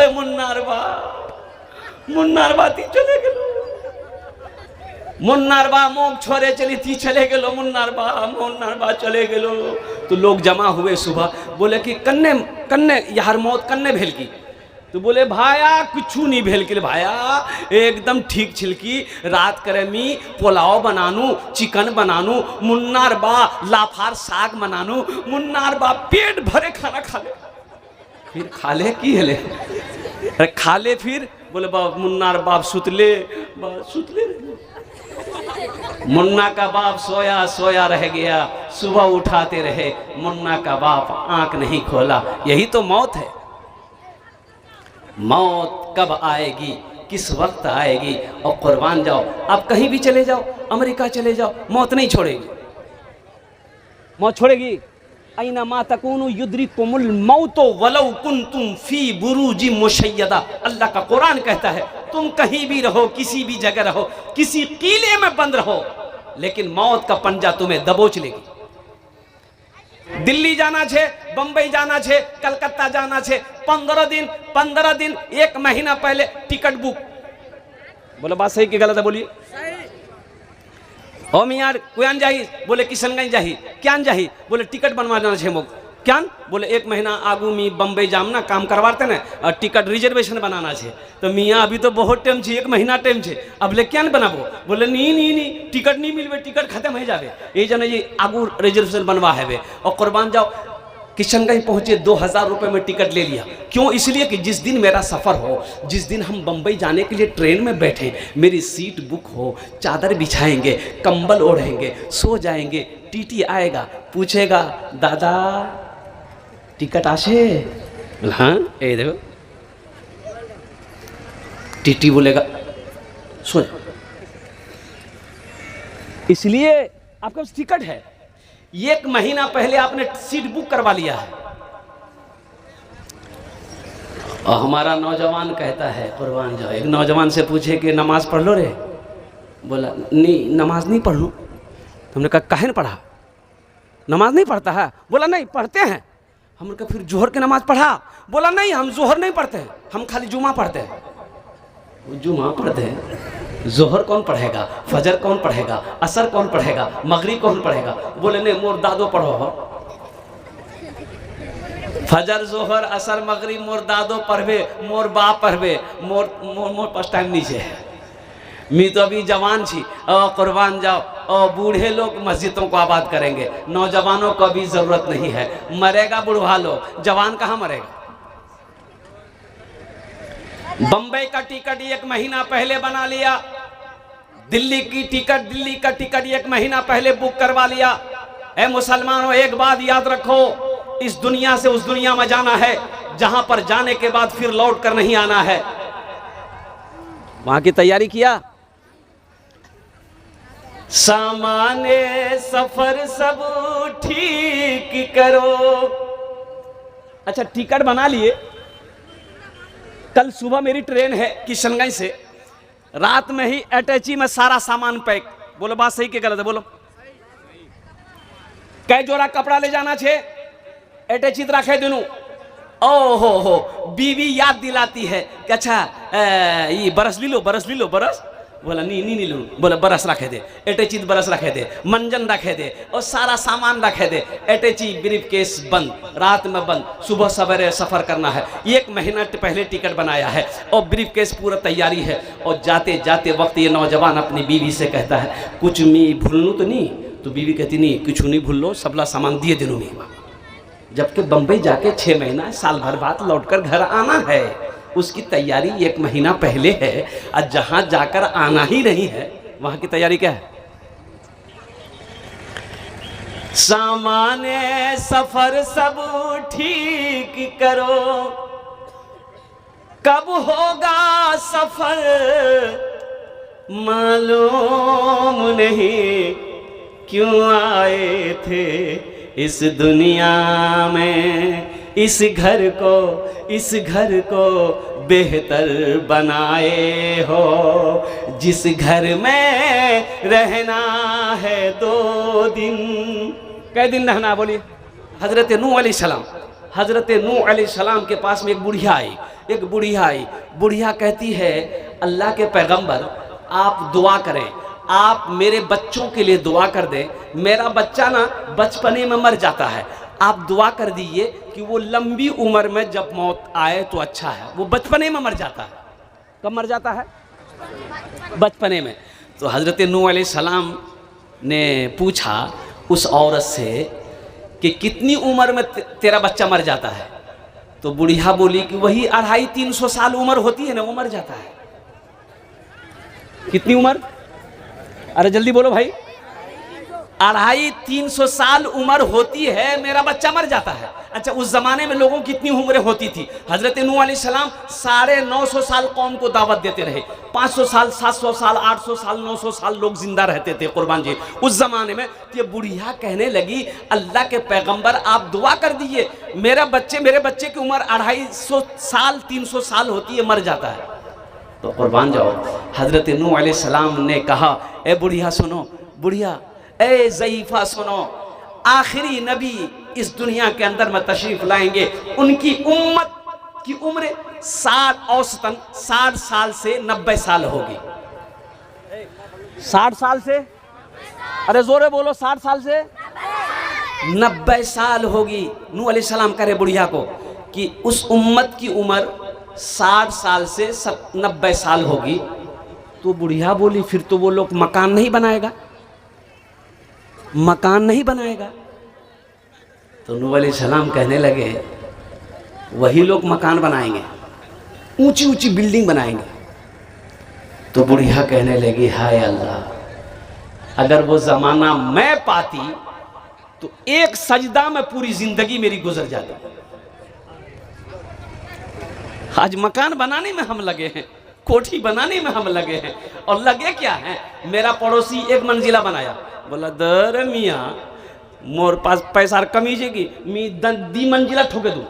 মুন্নার বাতি চলে গেল। मुन्नार बा मोक छोरे चली थी, चले गलो मुन्नार बा चले गलो। तो लोग जमा हुए सुबह, बोले कि कन्ने कन्ने यार मौत कन्ने भेल की। तो बोले भाया कुछ नहीं भेल के भाया, एकदम ठीक छिलकी रात करे मी पुलाव बनानू, चिकन बनानू, मुन्नार बा लाफार साग बनानू, मुन्नार बा पेट भरे खाना खा ले। फिर खा ले की हेले, अरे खा ले। फिर बोले बाप मुन्नार बाप सुतले, सुतले। मुन्ना का बाप सोया सोया रह गया, सुबह उठाते रहे, मुन्ना का बाप आंख नहीं खोला। यही तो मौत है। मौत कब आएगी, किस वक्त आएगी, और कुर्बान जाओ। आप कहीं भी चले जाओ, अमेरिका चले जाओ, मौत नहीं छोड़ेगी। मौत छोड़ेगी? ऐना मा तकूनु युद्रिकुमुल मौतो वलौ कुंतुम फी बुरूजी मुशय्यदा। अल्लाह का कुरान कहता है तुम कहीं भी रहो, किसी भी जगह रहो, किसी किले में बंद रहो, लेकिन मौत का पंजा तुम्हें दबोच लेगी। दिल्ली जाना छे, बंबई जाना छे, कलकत्ता जाना छे, 15 दिन 1 महीना पहले टिकट बुक। बोले बात सही कि गलत है? बोलिए। ओ मियाँ कुयान जाही? बोले किशनगंज जाही। क्यान जाही? बोले टिकट बनवाना छे मोक। क्यान? बोले 1 महीना आगू मी बम्बई जाम ना, काम करवाते ना, और टिकट रिजर्वेशन बनाना छे। तो मियाँ अभी तो बहुत टाइम छे, 1 महीना टाइम छे, अब ले क्यान बनाबो? बोले नहीं टिकट नहीं मिलबे, टिकट खत्म हो जावे, ये जने ये आगू रिजर्वेशन बनवा है। और कुर्बान जाओ किशनगंज पहुंचे, 2000 रुपये में टिकट ले लिया। क्यों? इसलिए कि जिस दिन मेरा सफ़र हो, जिस दिन हम बम्बई जाने के लिए ट्रेन में बैठे, मेरी सीट बुक हो, चादर बिछाएंगे, कंबल ओढ़ेंगे, सो जाएंगे। टीटी आएगा, पूछेगा दादा टिकट आशे? हाँ ये देखो। टीटी बोलेगा सो। इसलिए आपके पास टिकट है, 1 महीना पहले आपने सीट बुक करवा लिया है। और हमारा नौजवान कहता है, कुर्बान जाओ, एक नौजवान से पूछे कि नमाज पढ़ लो रे? बोला नहीं नमाज नहीं पढ़ लूँ। हमने कहा काहे न पढ़ा? नमाज नहीं पढ़ता है? बोला नहीं पढ़ते हैं। हमने कहा फिर जोहर की नमाज पढ़ा? बोला नहीं हम जोहर नहीं पढ़ते हैं, हम खाली जुमा पढ़ते हैं। जुमा पढ़ते हैं, जोहर कौन पढ़ेगा, फजर कौन पढ़ेगा, असर कौन पढ़ेगा, मगरिब कौन पढ़ेगा? बोले नहीं मोर दादो पढ़ो हो। फजर जोहर असर मगरिब मोर दादो पढ़बे, मोर बाप पढ़बे, मोर पास टाइम नहीं है। मी तो अभी जवान छी। कुर्बान जाओ, और बूढ़े लोग मस्जिदों को आबाद करेंगे, नौजवानों को भी जरूरत नहीं है। मरेगा बुढ़वा लोग, जवान कहाँ मरेगा? बंबई का टिकट 1 महीना पहले बना लिया, दिल्ली का टिकट 1 महीना पहले बुक करवा लिया। ऐ मुसलमानों, एक बात याद रखो, इस दुनिया से उस दुनिया में जाना है, जहां पर जाने के बाद फिर लौट कर नहीं आना है। वहां की तैयारी किया। सामाने सफर सब ठीक करो। अच्छा टिकट बना लिए, कल सुबह मेरी ट्रेन है किशनगंज से, रात में ही अटैची में सारा सामान पैक। बोलो बात सही कि गलत है? बोलो। कै जोड़ा कपड़ा ले जाना छे, अटैची रखे दिनू। ओहो बीवी याद दिलाती है कि अच्छा ये बरस ली लो, बरस। बोला नहीं लूँ। बोला बरस रखे दे, अटैची बरस रखे दे, मंजन रखे दे, और सारा सामान रखे दे। अटैची ब्रीफ केस बंद, रात में बंद, सुबह सवेरे सफ़र करना है। 1 महीना पहले टिकट बनाया है, और ब्रीफ केस पूरा तैयारी है। और जाते जाते वक्त ये नौजवान अपनी बीवी से कहता है कुछ मी भूलूँ तो नहीं? तो बीवी कहती नहीं कुछ नहीं भूल लो, सबला सामान दिए दिनों में। जबकि बम्बई जाके 6 महीना साल भर बाद लौटकर घर आना है, उसकी तैयारी 1 महीना पहले है। और जहां जाकर आना ही नहीं है, वहां की तैयारी क्या है? सामाने सफर सब ठीक करो, कब होगा सफर मालूम नहीं, क्यों आए थे इस दुनिया में, इस घर को बेहतर बनाए हो, जिस घर में रहना है 2 दिन। कै दिन रहना? बोलिए। हजरत नूह अलैहिस्सलाम, हजरत नूह अलैहिस्सलाम के पास में एक बुढ़िया आई। बुढ़िया कहती है अल्लाह के पैगंबर आप दुआ करें, आप मेरे बच्चों के लिए दुआ कर दें, मेरा बच्चा ना बचपने में मर जाता है, आप दुआ कर दीजिए कि वो लंबी उम्र में जब मौत आए तो अच्छा है। वो बचपने में मर जाता है। कब मर जाता है? बचपने में। तो हजरत नूह अलैहिस्सलाम ने पूछा उस औरत से कि कितनी उम्र में तेरा बच्चा मर जाता है? तो बुढ़िया बोली कि वही 250-300 साल उम्र होती है ना, वो मर जाता है। कितनी उम्र? अरे जल्दी बोलो भाई। 250-300 साल उम्र होती है, मेरा बच्चा मर जाता है। अच्छा, उस जमाने में लोगों की कितनी उम्रें होती थी? हजरत नूह अलैहिस्सलाम 950 साल कौम को दावत देते रहे। 500 साल, 700 साल, 800 साल, 900 साल लोग जिंदा रहते थे कुर्बान जी उस जमाने में। तो ये बुढ़िया कहने लगी अल्लाह के पैगंबर आप दुआ कर दीजिए, मेरे बच्चे की उम्र 250 साल 300 साल होती है, मर जाता है। तो कुर्बान जाओ, हजरत नूह अलैहिस्सलाम ने कहा ए बुढ़िया सुनो, बुढ़िया ए ज़ईफ़ा सुनो, आखिरी नबी इस दुनिया के अंदर में तशरीफ लाएंगे, उनकी उम्मत की उम्र 60 औसतन 60 साल से 90 साल होगी। 60 साल से, अरे जोरे बोलो, 60 साल से 90 साल होगी। नूह अलैहिस्सलाम करे बुढ़िया को कि उस उम्मत की उम्र 60 साल से 90 साल होगी। तो बुढ़िया बोली फिर तो वो लोग मकान नहीं बनाएगा। तो नूह अलैहिस्सलाम कहने लगे वही लोग मकान बनाएंगे, ऊंची ऊंची बिल्डिंग बनाएंगे। तो बुढ़िया कहने लगी हाय अल्लाह, अगर वो जमाना मैं पाती तो एक सजदा में पूरी जिंदगी मेरी गुजर जाती। आज मकान बनाने में हम लगे हैं, कोठी बनाने में हम लगे हैं, और लगे क्या है? मेरा पड़ोसी 1 मंजिला बनाया, बोला दर मियाँ मोर पास पैसा कमी जेगी, मी 2 मंजिला ठोके दूँ,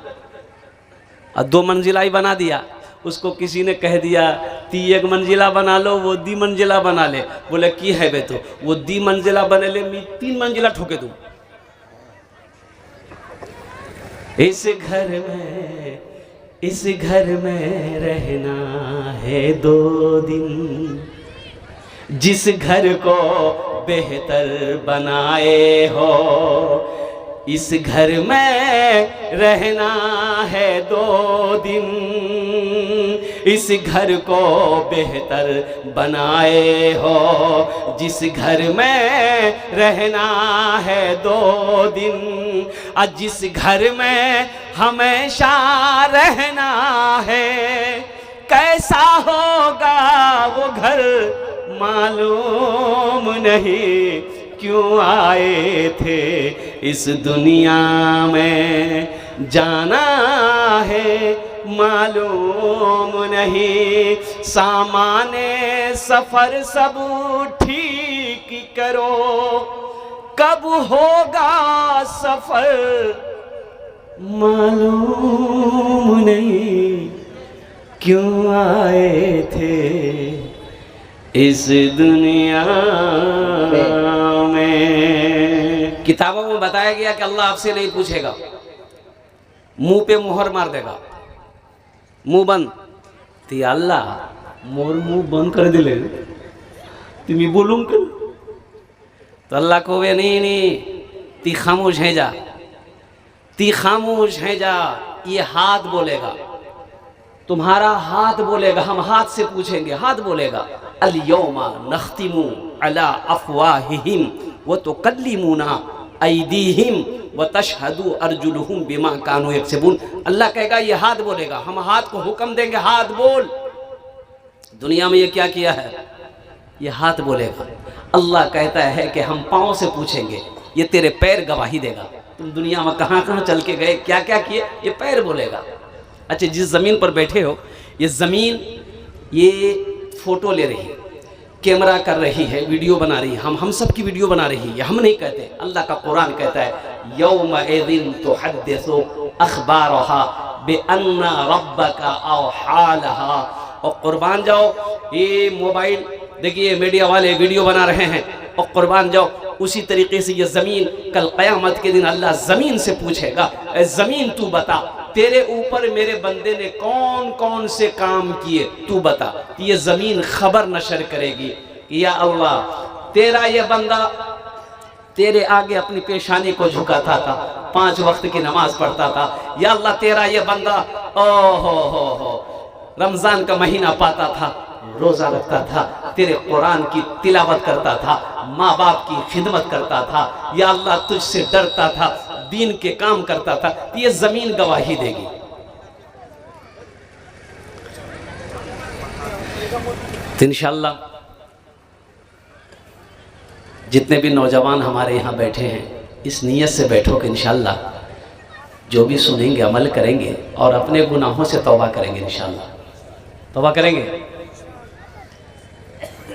और 2 मंजिला ही बना दिया। उसको किसी ने कह दिया ती 1 मंजिला बना लो, वो 2 मंजिला बना ले। बोले की है बे, तो वो 2 मंजिला बने ले, मी 3 मंजिला ठोके दूँ। इस घर में रहना है 2 दिन, जिस घर को बेहतर बनाए हो, इस घर में रहना है 2 दिन, इस घर को बेहतर बनाए हो, जिस घर में रहना है 2 दिन, और जिस घर में हमेशा रहना है, कैसा होगा वो घर मालूम नहीं, क्यों आए थे इस दुनिया में, जाना है मालूम नहीं, सामाने सफर सब ठीक करो, कब होगा सफर मालूम नहीं, क्यों आए थे इस दुनिया में। किताबों में बताया गया कि अल्लाह आपसे नहीं पूछेगा, मुंह पे मोहर मार देगा, मुंह बंद। ती अल्लाह मोर मुंह बंद कर दिले, तुम्हें बोलूं कर? तो अल्लाह को वे नहीं, ती खामोश है जा, ती खामोश है जा। ये हाथ बोलेगा, तुम्हारा हाथ बोलेगा, हम हाथ से पूछेंगे, हाथ बोलेगा अल यौमा नख्तिमु अला अफवाहिहिम व तुकल्लिमुना ऐदीहिम व तशहदु अर्जुलुहुम बिमा कानू यक्सबून। अल्लाह कहेगा ये हाथ बोलेगा, हम हाथ को हुक्म देंगे हाथ बोल। दुनिया में ये क्या किया है? ये हाथ बोलेगा। अल्लाह कहता है कि हम पाँव से पूछेंगे, ये तेरे पैर गवाही देगा, तुम दुनिया में कहाँ कहाँ चल के गए, क्या क्या किए, ये पैर बोलेगा। अच्छा, जिस ज़मीन पर बैठे हो, ये ज़मीन ये फ़ोटो ले रही है, कैमरा कर रही है, वीडियो बना रही है, हम सब की वीडियो बना रही है, हम नहीं कहते, अल्लाह का कुरान कहता है यौमइज़िन तुहद्दिसु अख़बारहा बिअन्ना रब्बका औहा लहा। और कुर्बान जाओ, ये मोबाइल देखिए मीडिया वाले वीडियो बना रहे हैं, और कुर्बान जाओ उसी तरीके से ये ज़मीन कल क़यामत के दिन अल्लाह ज़मीन से पूछेगा, ए ज़मीन तू बता तेरे ऊपर मेरे बंदे ने कौन कौन से काम किए, तू बता। ये ज़मीन खबर नशर करेगी कि या अल्लाह तेरा ये बंदा तेरे आगे अपनी पेशानी को झुकाता था, 5 वक्त की नमाज पढ़ता था। या अल्लाह तेरा ये बंदा ओ हो रमज़ान का महीना पाता था, रोज़ा रखता था, तेरे कुरान की तिलावत करता था, माँ बाप की खिदमत करता था, या अल्लाह तुझसे डरता था, दीन के काम करता था। तो ये ज़मीन गवाही देगी। तो इंशाअल्लाह जितने भी नौजवान हमारे यहाँ बैठे हैं, इस नीयत से बैठो कि इंशाअल्लाह जो भी सुनेंगे अमल करेंगे और अपने गुनाहों से तौबा करेंगे। इंशाअल्लाह तौबा करेंगे।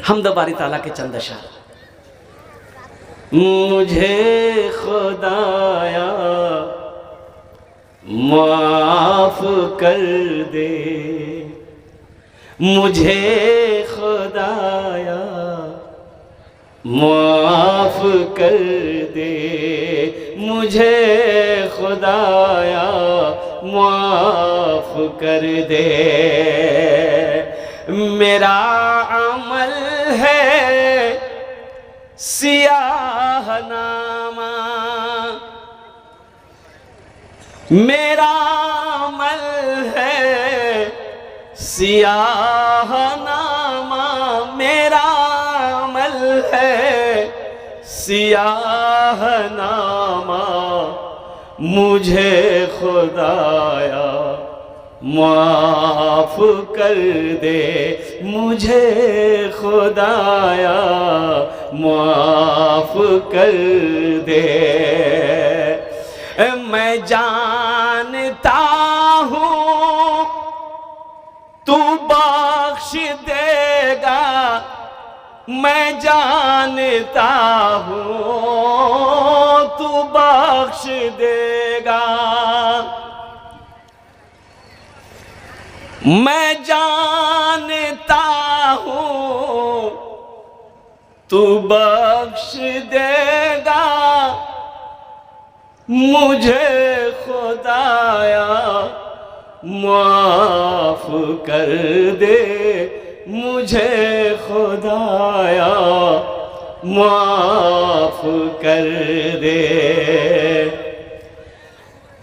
हमद बारी ताला के चंद अशआर। मुझे खुदाया माफ कर दे, मुझे खुदाया माफ कर दे, मुझे खुदाया माफ कर दे। मेरा अमल है सियाह नामा, मेरा अमल है सियाह नामा, मेरा अमल है सियाह नामा। मुझे खुदाया माफ कर दे, मुझे खुदाया माफ कर दे। मैं जानता हूँ तू बख्श देगा, मैं जानता हूँ तू बख्श देगा, मैं जानता हूँ तू बख्श देगा। मुझे खुदाया माफ कर दे, मुझे खुदाया माफ कर दे।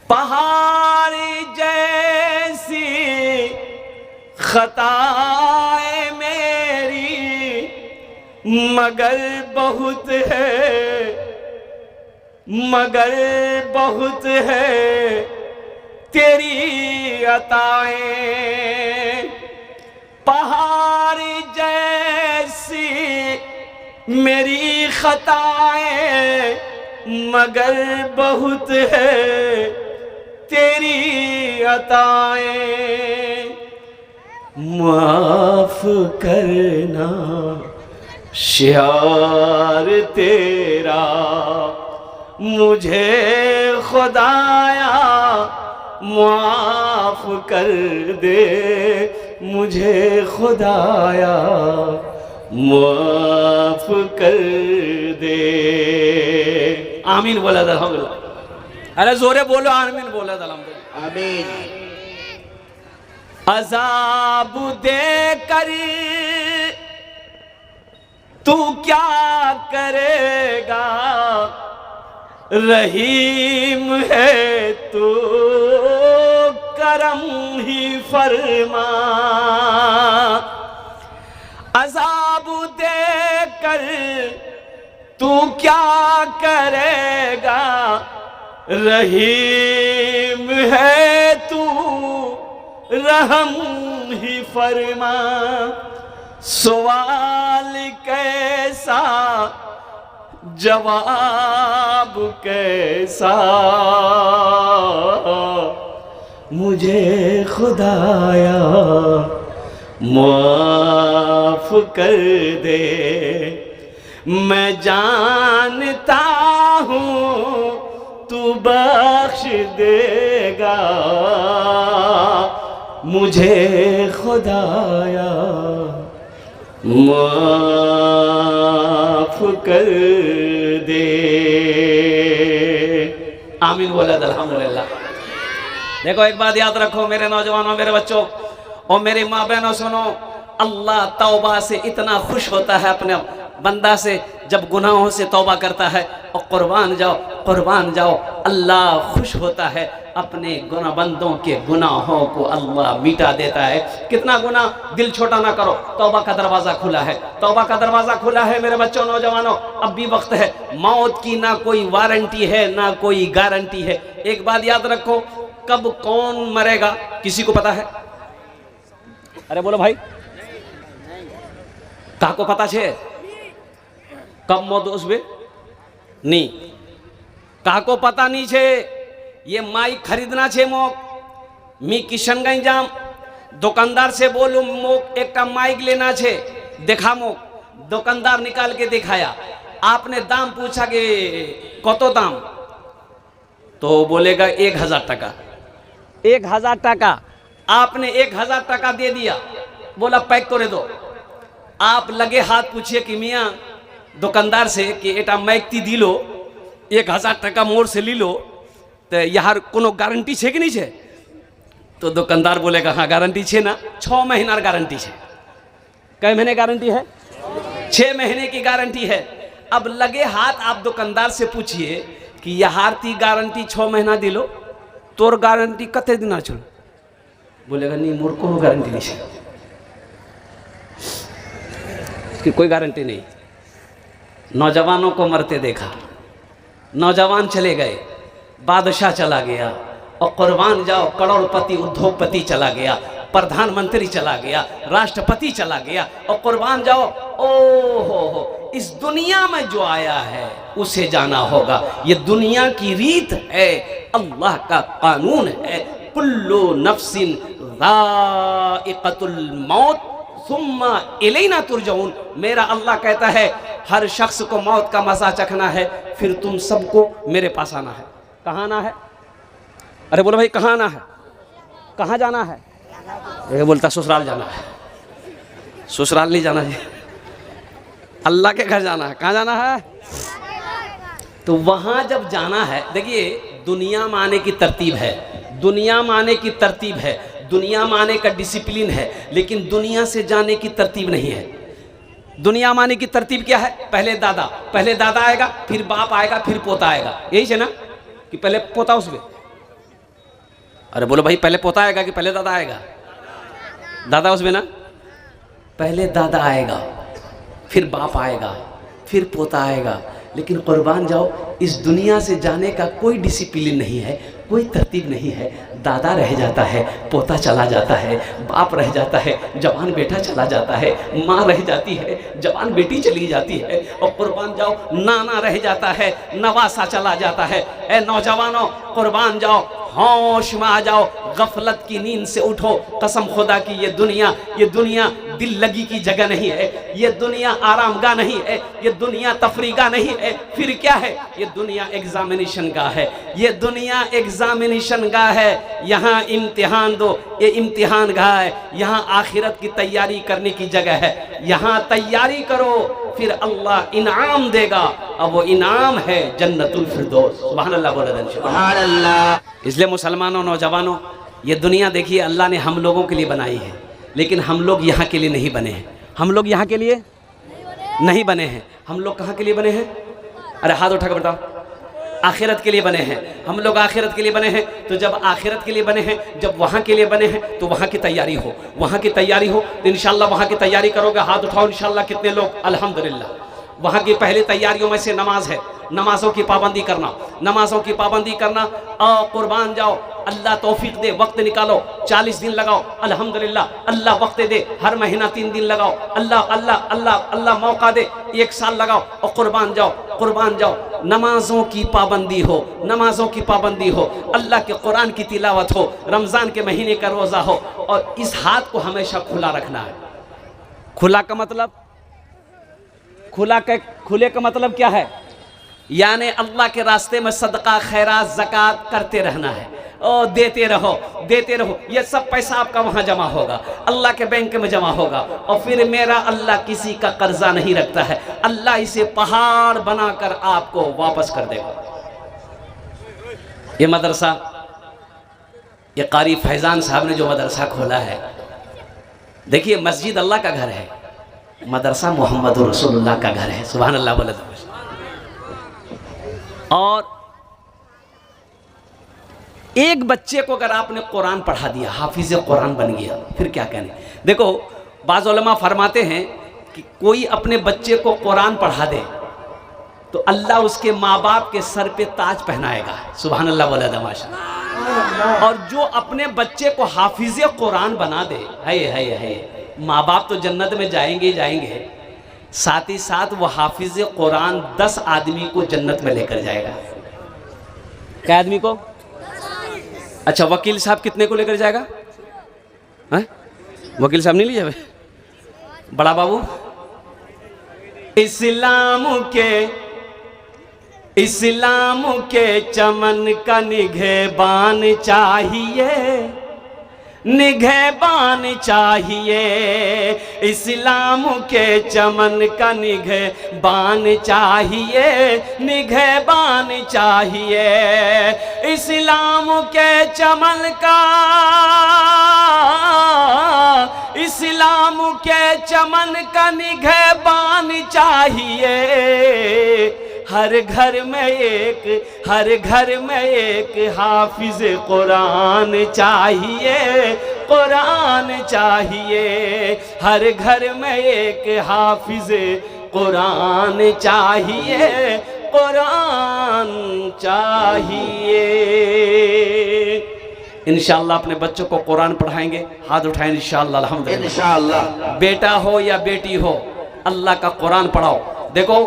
पहाड़ जैसी खताएं मेरी मगर बहुत है, मगर बहुत है तेरी अताएं। पहाड़ जैसी मेरी खताएं मगर बहुत है तेरी अताएं। माफ करना शियार तेरा, मुझे खुदाया माफ कर दे, मुझे खुदाया माफ कर दे। आमीन बोला था अल्हम्दुलिल्लाह। अरे जोरे बोलो आमीन बोला था अल्हम्दुलिल्लाह। आमीन। अज़ाब दे कर तू क्या करेगा, रहीम है तू करम ही फरमा। अज़ाब दे कर तू क्या करेगा, रहीम है तू रहम ही फरमा। सवाल कैसा जवाब कैसा, मुझे खुदाया माफ कर दे। मैं जानता हूँ तू बख्श देगा, मुझे खुदाया माफ कर दे। आमीन बोले अल्हम्दुलिल्लाह। देखो एक बात याद रखो मेरे नौजवानों, मेरे बच्चों और मेरी माँ बहनों, सुनो, अल्लाह तौबा से इतना खुश होता है अपने बंदा से जब गुनाहों से तौबा करता है। और कुर्बान जाओ, अल्लाह खुश होता है अपने गुनाहबंदों के गुनाहों को अल्लाह मिटा देता है। कितना गुनाह, दिल छोटा ना करो, तौबा का दरवाज़ा खुला है, तौबा का दरवाज़ा खुला है मेरे बच्चों, नौजवानों, अब भी वक्त है। मौत की ना कोई वारंटी है ना कोई गारंटी है। एक बात याद रखो, कब कौन मरेगा किसी को पता है? अरे बोलो भाई, कहा को पता छे कब मौत उसमें नहीं, कहा को पता नहीं छे। ये माइक खरीदना छे मोक, मी किशनगंज जाम दुकानदार से बोलूं मोक एक माइक लेना छे, देखा मोक, दुकानदार निकाल के दिखाया। आपने दाम पूछा कि कतो दाम, तो बोलेगा 1000 टका। 1000 टका, आपने 1000 टका दे दिया, बोला पैक करे दो। आप लगे हाथ पूछिए कि मियाँ दुकानदार से कि एटा मैकती दिलो 1000 टका मोर से ली लो, तो यार कोनो गारंटी छे कि नहीं छे? तो दुकानदार बोलेगा हाँ गारंटी छे ना, 6 महीना गारंटी छे। कै महीने गारंटी है? 6 महीने की गारंटी है। अब लगे हाथ आप दुकानदार से पूछिए कि यार ती गारंटी 6 महीना दिलो, तोर गारंटी कते दिन चलो? बोलेगा नहीं मोर कोनो गारंटी नहीं है, कि कोई गारंटी नहीं। नौजवानों को मरते देखा, नौजवान चले गए, बादशाह चला गया, और कुर्बान जाओ करोड़पति उद्योगपति चला गया, प्रधानमंत्री चला गया, राष्ट्रपति चला गया, और कुर्बान जाओ ओ हो इस दुनिया में जो आया है उसे जाना होगा। ये दुनिया की रीत है, अल्लाह का कानून है, कुल्लु नफ्सिन ज़ाइक़तुल मौत सुम्मा इलैना तुरजऊन। मेरा अल्लाह कहता है हर शख्स को मौत का मजा चखना है, फिर तुम सबको मेरे पास आना है। कहाँ आना है? अरे बोलो भाई कहाँ आना है? कहाँ जाना है? ये बोलता ससुराल जाना है। ससुराल नहीं जाना है, अल्लाह के घर जाना है। कहाँ जाना है? तो वहाँ जब जाना है, देखिए दुनिया में आने की तरतीब है, दुनिया में आने की तरतीब है, दुनिया में आने का डिसिप्लिन है, लेकिन दुनिया से जाने की तरतीब नहीं है। दुनिया में आने की तरतीब क्या है? पहले दादा आएगा, फिर बाप आएगा, फिर पोता आएगा। यही है ना कि पहले पोता उसमें? अरे बोलो भाई पहले पोता आएगा कि पहले दादा आएगा? दादा उसमें ना, पहले दादा आएगा, फिर बाप आएगा, फिर पोता आएगा। लेकिन कुर्बान जाओ, इस दुनिया से जाने का कोई डिसिप्लिन नहीं है, कोई तरतीब नहीं है। दादा रह जाता है, पोता चला जाता है, बाप रह जाता है, जवान बेटा चला जाता है, माँ रह जाती है, जवान बेटी चली जाती है, और कुर्बान जाओ नाना रह जाता है, नवासा चला जाता है। ए नौजवानों कुर्बान जाओ, होश में आ जाओ, गफलत की नींद से उठो। कसम खुदा की ये दुनिया दिल लगी की जगह नहीं है, ये दुनिया आरामगाह नहीं है, ये दुनिया तफरीगाह नहीं है। फिर क्या है? ये दुनिया एग्जामिनेशन गाह है, ये दुनिया एग्जामिनेशन गाह है। यहाँ इम्तिहान दो, ये इम्तिहान गाह है, यहाँ आखिरत की तैयारी करने की जगह है। यहाँ तैयारी करो, फिर अल्लाह इनाम देगा, अब वो इनाम है जन्नतुल फिरदौस। सुभान अल्लाह बोले, सुभान अल्लाह। इसलिए मुसलमानों, नौजवानों, ये दुनिया देखिए अल्लाह ने हम लोगों के लिए बनाई है, लेकिन हम लोग यहाँ के लिए नहीं बने हैं। हम लोग यहाँ के लिए नहीं बने हैं। हम लोग कहाँ के लिए बने हैं? अरे हाथ उठा कर बताओ। आखिरत के लिए बने हैं। हम लोग आखिरत के लिए बने हैं। तो जब आखिरत के लिए बने हैं, जब वहाँ के लिए बने हैं, तो वहाँ की तैयारी हो, वहाँ की तैयारी हो तो इंशाल्लाह वहाँ की तैयारी करोगे। हाथ उठाओ इंशाल्लाह। कितने लोग? अल्हम्दुलिल्लाह। वहाँ की पहली तैयारियों में से नमाज है, नमाजों की पाबंदी करना, नमाजों की पाबंदी करना। और कुर्बान जाओ, अल्लाह तौफीक दे, वक्त निकालो, 40 दिन लगाओ, अल्हम्दुलिल्लाह। अल्लाह वक्त दे, हर महीना 3 दिन लगाओ, अल्लाह अल्लाह अल्लाह अल्लाह मौका दे, 1 साल लगाओ और कुर्बान जाओ, कुर्बान जाओ। नमाजों की पाबंदी हो, नमाजों की पाबंदी हो, अल्लाह के कुरान की तिलावत हो, रमज़ान के महीने का रोज़ा हो, और इस हाथ को हमेशा खुला रखना है। खुला का मतलब, खुले का मतलब क्या है? यानी अल्लाह के रास्ते में सदका खैरात ज़कात करते रहना है और देते रहो। ये सब पैसा आपका वहाँ जमा होगा, अल्लाह के बैंक में जमा होगा। और फिर मेरा अल्लाह किसी का कर्जा नहीं रखता है, अल्लाह इसे पहाड़ बनाकर आपको वापस कर देगा। ये मदरसा, ये कारी फैजान साहब ने जो मदरसा खोला है, देखिए मस्जिद अल्लाह का घर है, मदरसा मोहम्मद रसूलुल्लाह का घर है। सुभान अल्लाह बोले तो। और एक बच्चे को अगर आपने कुरान पढ़ा दिया, हाफिज कुरान बन गया, फिर क्या कहने। देखो बाज़ उलमा फरमाते हैं कि कोई अपने बच्चे को कुरान पढ़ा दे तो अल्लाह उसके माँ बाप के सर पे ताज पहनाएगा। सुभान अल्लाह बोला दमाशा। और जो अपने बच्चे को हाफिज कुरान बना दे, है माँ बाप तो जन्नत में जाएंगे जाएंगे, साथ ही साथ वो हाफिज कुरान 10 आदमी को जन्नत में लेकर जाएगा। क्या आदमी को? अच्छा, वकील साहब कितने को लेकर जाएगा? है? वकील साहब नहीं ले जाए? बड़ा बाबू, इस्लाम के चमन का निगहबान चाहिए, निगहबान चाहिए। इस्लाम के चमन का निगहबान चाहिए, निगहबान चाहिए। इस्लाम के चमन का, इस्लाम के चमन का निगहबान चाहिए। हर घर में एक हाफिज कुरान चाहिए, कुरान चाहिए। हर घर में एक हाफिज कुरान चाहिए, कुरान चाहिए। इंशाअल्लाह अपने बच्चों को कुरान पढ़ाएंगे। हाथ उठाएं इंशाअल्लाह। अल्हम्दुलिल्लाह। इंशाअल्लाह बेटा हो या बेटी हो, अल्लाह का कुरान पढ़ाओ। देखो,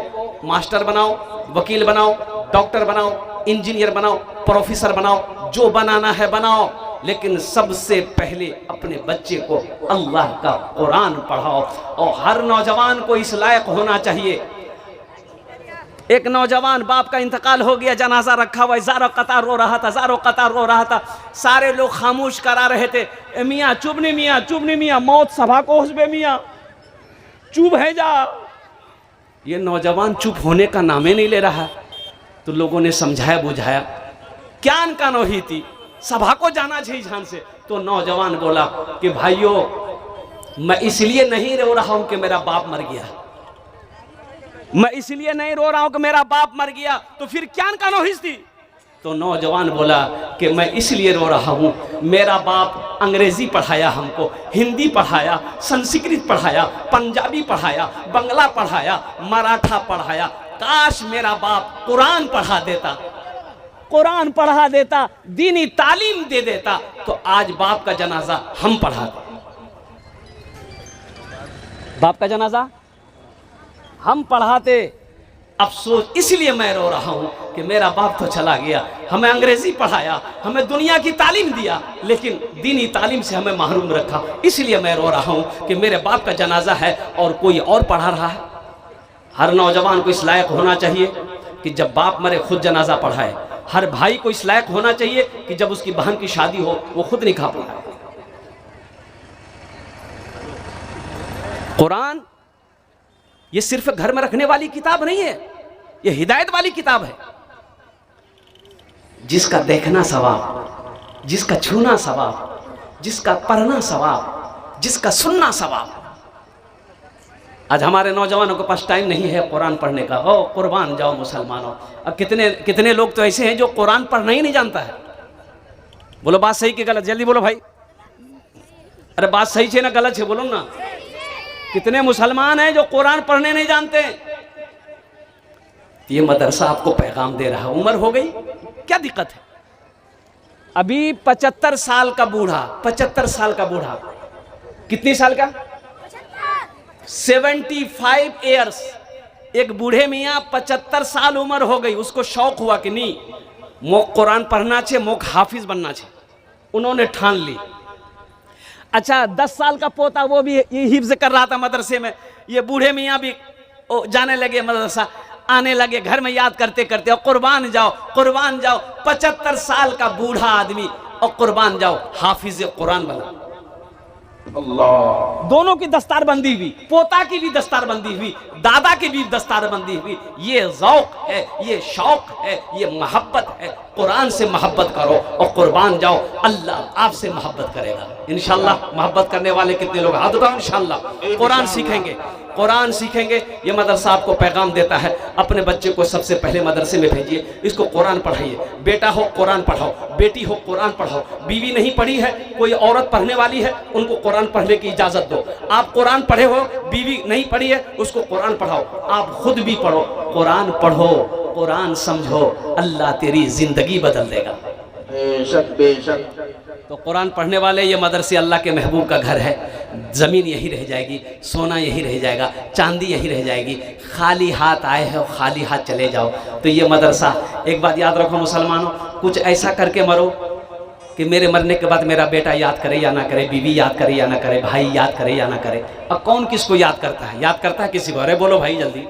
मास्टर बनाओ, वकील बनाओ, डॉक्टर बनाओ, इंजीनियर बनाओ, प्रोफेसर बनाओ, जो बनाना है बनाओ, लेकिन सबसे पहले अपने बच्चे को अल्लाह का कुरान पढ़ाओ। और हर नौजवान को इस लायक होना चाहिए। एक नौजवान, बाप का इंतकाल हो गया, जनाजा रखा हुआ, ज़ारो कतार रो रहा था, ज़ारो कतार रो रहा था। सारे लोग खामोश करा रहे थे, मियाँ चुप नहीं, मियाँ चुप नहीं, मियाँ मौत सभा को हुस्बे, मियाँ चुप है जा। ये नौजवान चुप होने का नाम ही नहीं ले रहा। तो लोगों ने समझाया बुझाया, क्या अनकानोही थी, सभा को जाना चाहिए ध्यान से। तो नौजवान बोला कि भाइयों, मैं इसलिए नहीं रो रहा हूं कि मेरा बाप मर गया, मैं इसलिए नहीं रो रहा हूं कि मेरा बाप मर गया, तो फिर क्या अनकानोही थी? तो नौजवान बोला कि मैं इसलिए रो रहा हूँ, मेरा बाप अंग्रेजी पढ़ाया हमको, हिंदी पढ़ाया, संस्कृत पढ़ाया, पंजाबी पढ़ाया, बंगला पढ़ाया, मराठा पढ़ाया। काश मेरा बाप कुरान पढ़ा देता, कुरान पढ़ा देता, दीनी तालीम दे देता, तो आज बाप का जनाजा हम पढ़ाते। बाप का जनाजा हम पढ़ाते। अफसोस इसलिए मैं रो रहा हूँ कि मेरा बाप तो चला गया, हमें अंग्रेजी पढ़ाया, हमें दुनिया की तालीम दिया, लेकिन दीनी तालीम से हमें महरूम रखा। इसलिए मैं रो रहा हूँ कि मेरे बाप का जनाजा है और कोई और पढ़ा रहा है। हर नौजवान को इस लायक होना चाहिए कि जब बाप मरे खुद जनाजा पढ़ाए। हर भाई को इस लायक होना चाहिए कि जब उसकी बहन की शादी हो वो खुद निकाह पढ़ाए। कुरान ये सिर्फ घर में रखने वाली किताब नहीं है, ये हिदायत वाली किताब है। जिसका देखना सवाब, जिसका छूना सवाब, जिसका पढ़ना सवाब, जिसका सुनना सवाब। आज हमारे नौजवानों के पास टाइम नहीं है कुरान पढ़ने का। ओ कुर्बान जाओ मुसलमानों। अब कितने लोग तो ऐसे हैं जो कुरान पढ़ना ही नहीं जानता है। बोलो बात सही कि गलत? जल्दी बोलो भाई। अरे बात सही है ना गलत है? बोलो ना। कितने मुसलमान हैं जो कुरान पढ़ने नहीं जानते? ये मदरसा आपको पैगाम दे रहा है। उम्र हो गई, क्या दिक्कत है? अभी 75 साल का बूढ़ा, 75 साल का बूढ़ा, कितनी साल का? 75 ईयर्स। एक बूढ़े मियाँ 75 साल उम्र हो गई, उसको शौक हुआ कि नहीं मोक कुरान पढ़ना चाहिए, मोक हाफिज बनना चाहिए। उन्होंने ठान ली। अच्छा 10 साल का पोता वो भी हिफ्ज कर रहा था मदरसे में। ये बूढ़े मियाँ भी जाने लगे मदरसा। आने लगे घर में याद करते करते, और कुर्बान जाओ कुर्बान जाओ, 75 साल का बूढ़ा आदमी और कुर्बान जाओ हाफिज कुरान बना। अल्लाह, दोनों की दस्तारबंदी हुई, पोता की भी दस्तारबंदी हुई, दादा की भी दस्तारबंदी हुई। ये ज़ौक़ है, ये शौक़ है, ये मोहब्बत है। कुरान से मोहब्बत करो और कुर्बान जाओ, अल्लाह आपसे मोहब्बत करेगा इंशाअल्लाह। मोहब्बत करने वाले कितने लोग हाथ उठाओ इंशाअल्लाह। कुरान सीखेंगे, कुरान सीखेंगे। ये मदरसा आपको पैगाम देता है, अपने बच्चे को सबसे पहले मदरसे में भेजिए, इसको कुरान पढ़ाइए। बेटा हो कुरान पढ़ाओ, बेटी हो कुरान पढ़ाओ। बीवी नहीं पढ़ी है, कोई औरत पढ़ने वाली है, उनको कुरान पढ़ने की इजाज़त दो। आप कुरान पढ़े हो, बीवी नहीं पढ़ी है, उसको कुरान पढ़ाओ। आप खुद भी पढ़ो, कुरान पढ़ो, कुरान समझो, अल्लाह तेरी जिंदगी बदल देगा। बेशक बेशक। तो कुरान पढ़ने वाले ये मदरसे अल्लाह के महबूब का घर है। ज़मीन यही रह जाएगी, सोना यही रह जाएगा, चांदी यही रह जाएगी। खाली हाथ आए हो, खाली हाथ चले जाओ। तो ये मदरसा, एक बात याद रखो मुसलमानों, कुछ ऐसा करके मरो कि मेरे मरने के बाद मेरा बेटा याद करे या ना करे, बीवी याद करे या ना करे, भाई याद करे या ना करे। अब कौन किसको याद करता है? याद करता है किसी को? अरे बोलो भाई जल्दी,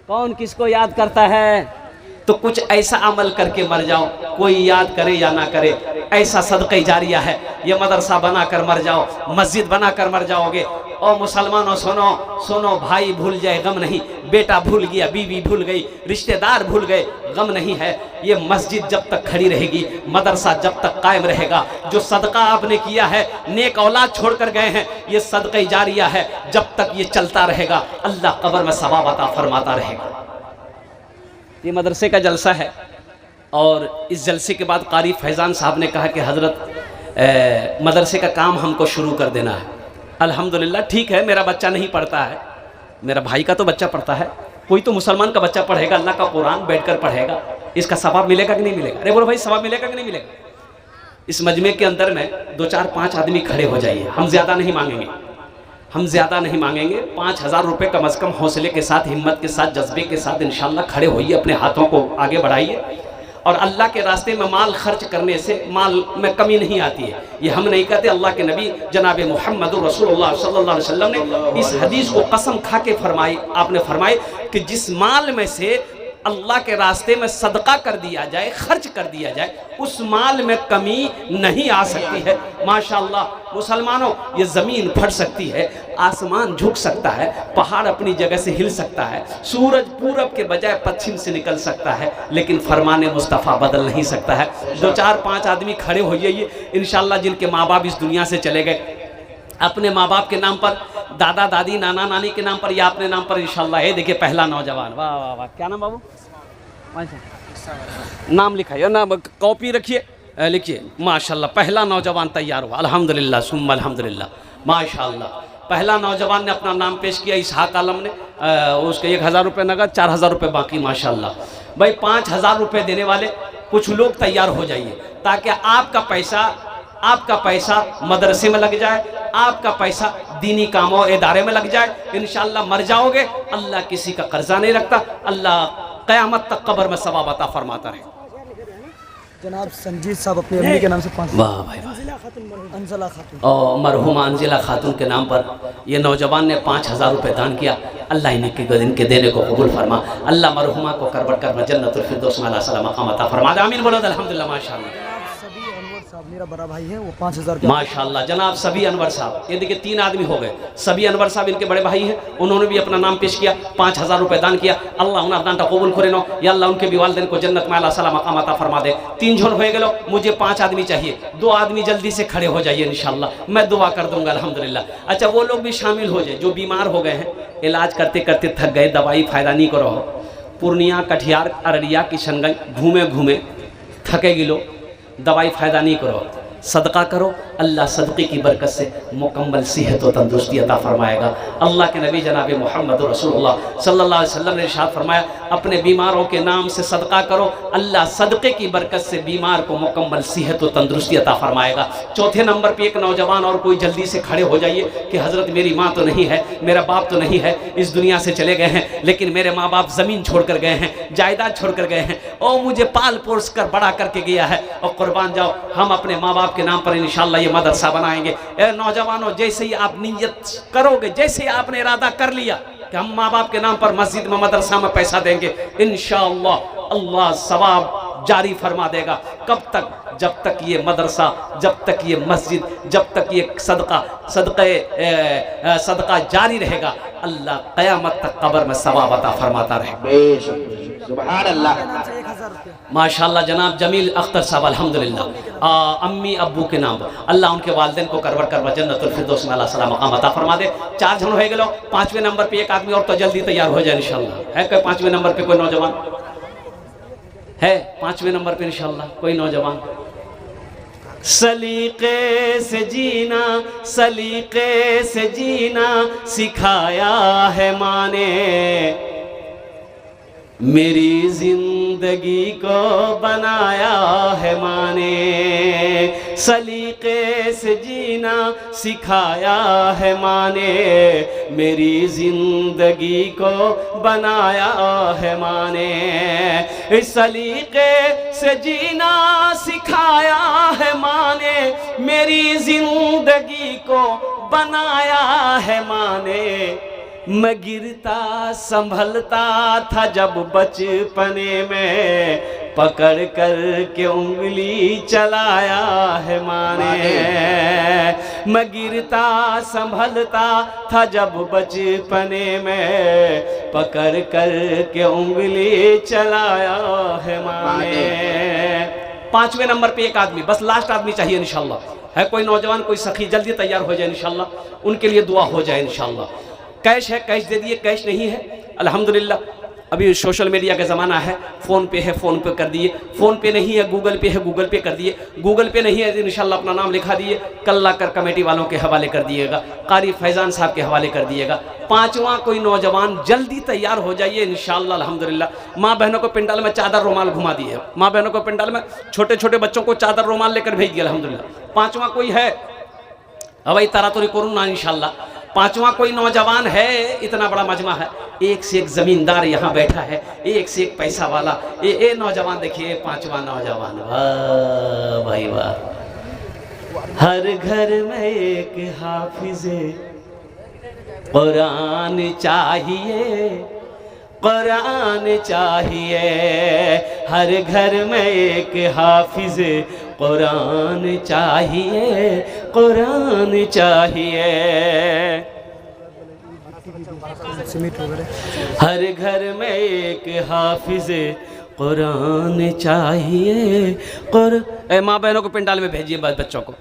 कौन किसको याद करता है? तो कुछ ऐसा अमल करके मर जाओ, कोई याद करे या ना करे, ऐसा सदक़े जारिया है। ये मदरसा बना कर मर जाओ, मस्जिद बना कर मर जाओगे। और मुसलमानों सुनो सुनो, भाई भूल जाए गम नहीं, बेटा भूल गया, बीवी भूल गई, रिश्तेदार भूल गए, गम नहीं है। ये मस्जिद जब तक खड़ी रहेगी, मदरसा जब तक कायम रहेगा, जो सदका आपने किया है, नेक औलाद छोड़ कर गए हैं, ये सदक़े जारिया है। जब तक ये चलता रहेगा, अल्लाह कब्र में सवाब अता फरमाता रहेगा। ये मदरसे का जलसा है, और इस जलसे के बाद कारी फैज़ान साहब ने कहा कि हज़रत मदरसे का काम हमको शुरू कर देना है। अल्हम्दुलिल्लाह, ठीक है, मेरा बच्चा नहीं पढ़ता है, मेरा भाई का तो बच्चा पढ़ता है, कोई तो मुसलमान का बच्चा पढ़ेगा, अल्लाह का कुरान बैठकर पढ़ेगा, इसका सवाब मिलेगा कि नहीं मिलेगा? अरे बोलो भाई, सवाब मिलेगा कि नहीं मिलेगा? इस मजमे के अंदर में 2 4 5 आदमी खड़े हो जाइए, हम ज़्यादा नहीं मांगेंगे, हम ज़्यादा नहीं मांगेंगे। 5000 रुपये कम अज़ कम हौसले के साथ, हिम्मत के साथ, जज्बे के साथ इंशाअल्लाह खड़े होइए, अपने हाथों को आगे बढ़ाइए। और अल्लाह के रास्ते में माल खर्च करने से माल में कमी नहीं आती है, ये हम नहीं कहते। अल्लाह के नबी जनाब मोहम्मद रसूलुल्लाह सल्लल्लाहु अलैहि वसल्लम ने इस हदीस को कसम खा के फरमाई, आपने फरमाई कि जिस माल में से अल्लाह के रास्ते में सदका कर दिया जाए, खर्च कर दिया जाए, उस माल में कमी नहीं आ सकती है। माशाअल्लाह मुसलमानों, ये ज़मीन फट सकती है, आसमान झुक सकता है, पहाड़ अपनी जगह से हिल सकता है, सूरज पूरब के बजाय पश्चिम से निकल सकता है, लेकिन फरमाने मुस्तफ़ा बदल नहीं सकता है। 2 4 5 आदमी खड़े हो जाइए इंशाअल्लाह। जिनके माँ बाप इस दुनिया से चले गए, अपने माँ बाप के नाम पर, दादा दादी नाना नानी के नाम पर या अपने नाम पर इंशाअल्लाह। ये देखिए पहला नौजवान, वाह वाह वाह, क्या नाम बाबू? नाम लिखाइए, नाम कॉपी रखिए, लिखिए। माशाअल्लाह, पहला नौजवान तैयार हुआ, अल्हम्दुलिल्लाह सुम्मा अल्हम्दुलिल्लाह, माशाअल्लाह। पहला नौजवान ने अपना नाम पेश किया, इसहाक आलम ने। उसके 1000 रुपये नगद, 4000 रुपये बाकी। माशाअल्लाह भाई, 5000 रुपये देने वाले कुछ लोग तैयार हो जाइए, ताकि आपका पैसा मदरसे में लग जाए, आपका पैसा दीनी कामों इदारे में लग जाए। इंशाअल्लाह मर जाओगे, अल्लाह किसी का कर्जा नहीं रखता, अल्लाह क़यामत तक कब्र में सवाब अता फरमाता रहे। जनाब संजीत साहब अपनी अम्मी के नाम से 5। वाह भाई, अंजला खातून और मरहुमा अंजिला खातून के नाम पर ये नौजवान ने 5000 रुपये दान किया। अल्लाह इनके देने को कबूल फरमा। अल्लाह मरहुमा को करबट कर जन्नतुल फिरदौस में अल्लाह मकाम अता फरमा। आमीन बोलो अल्हम्दुलिल्लाह। माशाअल्लाह, मेरा बड़ा भाई है, वो 5000 माशाअल्लाह। जनाब सभी अनवर साहब, ये देखिए 3 आदमी हो गए। सभी अनवर साहब इनके बड़े भाई हैं, उन्होंने भी अपना नाम पेश किया, 5000 रुपये दान किया। अल्लाह उन्हें दान कबूल करे नो, या अल्लाह उनके भी वालिदैन को जन्नत में अल्लाह मकाम अता फरमा दे। 3 झोल हो गए, मुझे 5 आदमी चाहिए। 2 आदमी जल्दी से खड़े हो जाइए इंशाअल्लाह, मैं दुआ कर दूंगा अल्हम्दुलिल्लाह। अच्छा, वो लोग भी शामिल हो जाए जो बीमार हो गए हैं, इलाज करते करते थक गए, दवाई फ़ायदा नहीं करो। पूर्णिया, कटिहार, अररिया, किशनगंज घूमे घूमे थके गिलो, दवाई फ़ायदा नहीं करो, सदका करो। अल्लाह सदक़े की बरकत से मुकम्मल सेहत और तंदुरुस्ती अता फरमाएगा। अल्लाह के नबी जनाब मोहम्मद रसूलुल्लाह सल्लल्लाहु अलैहि वसल्लम ने इरशाद फरमाया, अपने बीमारों के नाम से सदका करो, अल्लाह सदक़े की बरकत से बीमार को मुकम्मल सेहत और तंदुरुस्ती अता फरमाएगा। चौथे नंबर पे एक नौजवान और कोई जल्दी से खड़े हो जाइए कि हज़रत मेरी माँ तो नहीं है, मेरा बाप तो नहीं है, इस दुनिया से चले गए हैं, लेकिन मेरे माँ बाप ज़मीन छोड़ कर गए हैं, जायदाद छोड़ कर गए हैं, और मुझे पाल पोस कर बड़ा करके गया है। और कुर्बान जाओ, हम अपने माँ बाप के नाम पर इंशाअल्लाह ये मदरसा बनाएंगे। ए नौजवानों, जैसे ही आप नियत करोगे, जैसे ही आपने इरादा कर लिया, कि हम माँ बाप के नाम पर मस्जिद में मदरसा में पैसा देंगे, इंशाअल्लाह अल्लाह सवाब जारी फरमा देगा। कब तक? जब तक ये मदरसा, जब तक ये मस्जिद, जब तक ये सदका जारी रहेगा, अल्लाह क़यामत तक कब्र में सवाब अता फरमाता रहेगा। बेशक सुभान अल्लाह। 1000 रुपया। माशाल्लाह जनाब जमील अख्तर साहब अल्हम्दुलिल्लाह अम्मी अब्बू के नाम पर अल्लाह उनके वालिदैन को करवर करवा जन्नतुल फिरदौस में अल्लाह सलाम मकाम अता फरमा दे। 4 जन हो गए। 5वें नंबर पे एक आदमी और तो जल्दी तैयार हो जाए इंशाल्लाह। है कोई 5वें नंबर पे कोई नौजवान है? 5वें नंबर पे इंशाल्लाह कोई नौजवान। सलीके से जीना, सलीके से जीना सिखाया है माने, मेरी जिंदगी को बनाया है माने। सलीके से जीना सिखाया है माने, मेरी जिंदगी को बनाया है माने। सलीके से जीना सिखाया है माने, मेरी जिंदगी को बनाया है माने। मैं गिरता संभलता था जब बचपने में, पकड़ कर के उंगली चलाया है माने। मैं गिरता संभलता था जब बचपने में, पकड़ कर के उंगली चलाया है माने। 5वें नंबर पे एक आदमी, बस लास्ट आदमी चाहिए इंशाल्लाह। है कोई नौजवान, कोई सखी, जल्दी तैयार हो जाए इंशाल्लाह, उनके लिए दुआ हो जाए इंशाल्लाह। कैश है, कैश दे दिए, कैश नहीं है अल्हम्दुलिल्लाह। अभी सोशल मीडिया का ज़माना है, फ़ोन पे है, फ़ोन पे कर दिए। फ़ोन पे नहीं है, गूगल पे है, गूगल पे कर दिए। गूगल पे नहीं है तो इंशाल्लाह अपना नाम लिखा दिए, कल्ला कर कमेटी वालों के हवाले कर दिएगा, कारी फैज़ान साहब के हवाले कर दिएगा। 5वां कोई नौजवान जल्दी तैयार हो जाइए इंशाल्लाह अल्हम्दुलिल्लाह। माँ बहनों को पिंडाल में चादर रुमाल घुमा दिए, माँ बहनों को पिंडाल में छोटे छोटे बच्चों को चादर रुमाल लेकर भेज दिया अल्हम्दुलिल्लाह। 5वां कोई है? अवई तरातुरी करूँ ना इंशाल्लाह। 5वां कोई नौजवान है? इतना बड़ा मजमा है, एक से एक जमींदार यहाँ बैठा है, एक से एक पैसा वाला। ये नौजवान देखिए, 5वां नौजवान, वाह भाई वाह। हर घर में एक हाफिज़े कुरान चाहिए, कुरान चाहिए। हर घर में एक हाफिज़े कुरान चाहिए, कुरान चाहिए। हर घर में एक हाफिज़े कुरान चाहिए। माँ बहनों को पिंडाल में भेजिए बच्चों को।